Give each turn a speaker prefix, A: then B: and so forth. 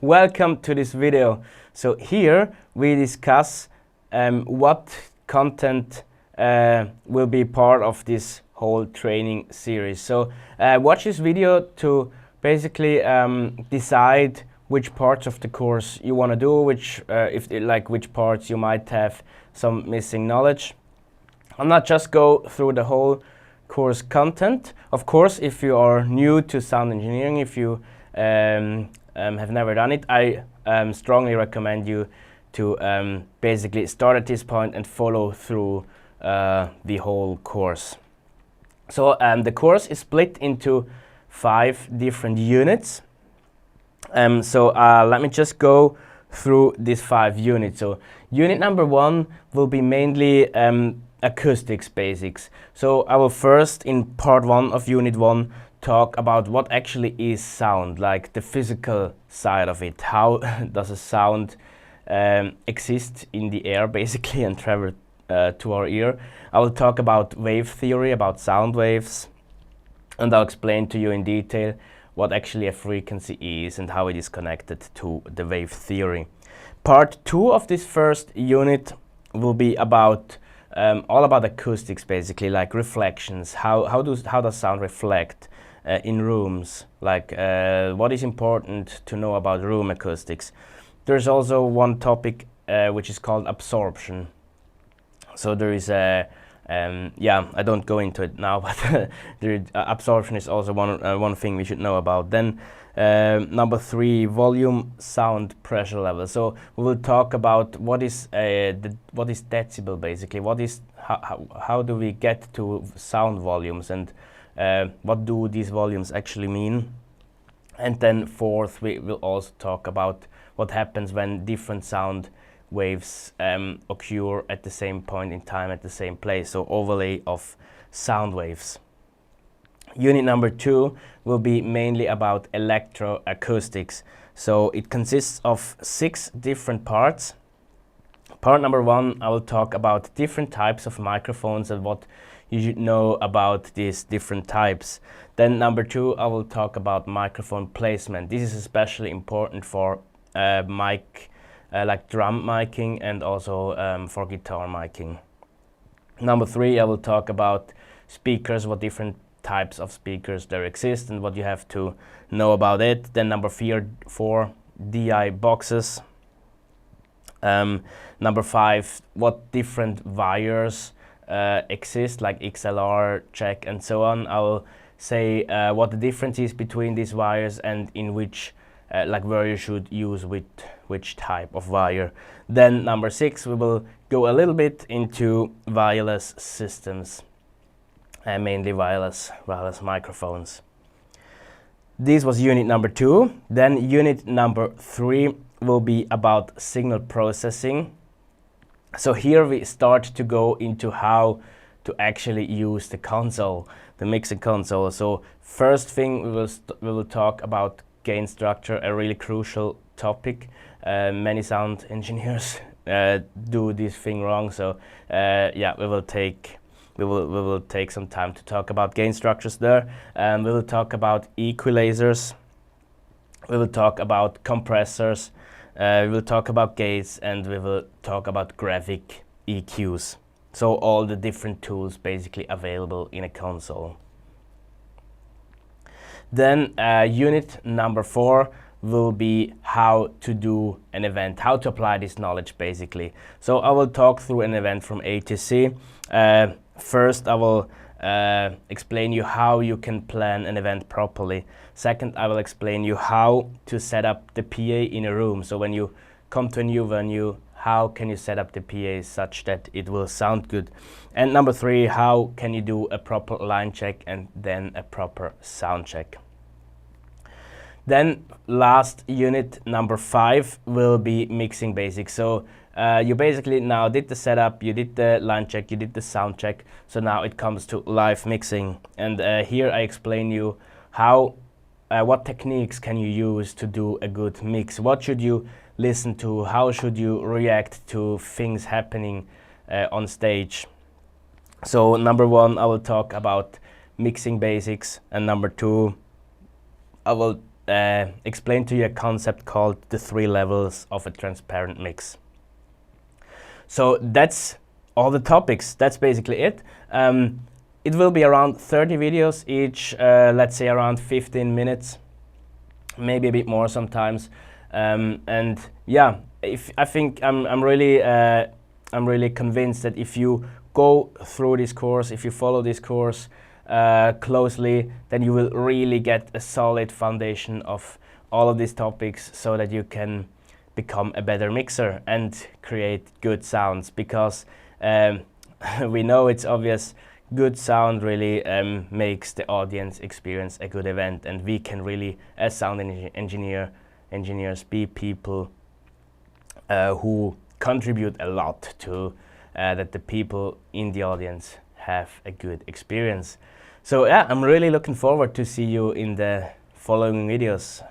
A: welcome to this video. So here we discuss what content will be part of this whole training series. So watch this video to basically decide which parts of the course you want to do, which parts you might have some missing knowledge. I'll not just go through the whole course content. Of course, if you are new to sound engineering, if you have never done it, I strongly recommend you to basically start at this point and follow through the whole course. So the course is split into 5 different units. Let me just go through these 5 units. So unit number 1 will be mainly Acoustics Basics. So I will first, in part 1 of unit 1, talk about what actually is sound, like the physical side of it. How does a sound exist in the air basically and travel to our ear. I will talk about wave theory, about sound waves, and I'll explain to you in detail what actually a frequency is and how it is connected to the wave theory. Part 2 of this first unit will be about all about acoustics, basically, like reflections. How does sound reflect in rooms? Like what is important to know about room acoustics? There's also one topic which is called absorption. So there is a I don't go into it now, but absorption is also one thing we should know about. Then number 3, volume, sound, pressure level. So we will talk about what is decibel, basically. How do we get to sound volumes, and what do these volumes actually mean? And then 4th, we will also talk about what happens when different sound waves occur at the same point in time at the same place, so overlay of sound waves. Unit number 2 will be mainly about electroacoustics. So it consists of 6 different parts. Part number 1, I will talk about different types of microphones and what you should know about these different types. Then number 2, I will talk about microphone placement. This is especially important for like drum miking and also for guitar miking. Number 3, I will talk about speakers, what different types of speakers there exist and what you have to know about it. Then number 4, DI boxes. Number 5, what different wires exist, like XLR, check, and so on. I will say what the difference is between these wires and in which where you should use which type of wire. Then number 6, we will go a little bit into wireless systems, mainly wireless microphones. This was unit number 2. Then unit number 3 will be about signal processing. So here we start to go into how to actually use the console, the mixing console. So first thing we will talk about gain structure, a really crucial topic. Many sound engineers do this thing wrong. So we will take some time to talk about gain structures there. We will talk about equalizers. We will talk about compressors. We will talk about gates, and we will talk about graphic EQs. So all the different tools basically available in a console. Then unit number 4 will be how to do an event, how to apply this knowledge basically. So I will talk through an event from A to C. First, I will explain you how you can plan an event properly. Second, I will explain you how to set up the PA in a room. So when you come to a new venue, how can you set up the PA such that it will sound good? And number 3, how can you do a proper line check and then a proper sound check? Then last unit, number 5, will be mixing basics. So you basically now did the setup, you did the line check, you did the sound check. So now it comes to live mixing. And here I explain you how, what techniques can you use to do a good mix? What should you listen to? How should you react to things happening on stage? So number 1, I will talk about mixing basics, and number 2, I will explain to you a concept called the 3 levels of a transparent mix. So that's all the topics. That's basically it. It will be around 30 videos each, let's say around 15 minutes, maybe a bit more sometimes. And yeah, I think I'm really convinced that if you go through this course, if you follow this course closely, then you will really get a solid foundation of all of these topics, so that you can become a better mixer and create good sounds. Because we know it's obvious, good sound really makes the audience experience a good event, and we can really, as sound engineers, be people who contribute a lot to that the people in the audience have a good experience. So yeah, I'm really looking forward to see you in the following videos.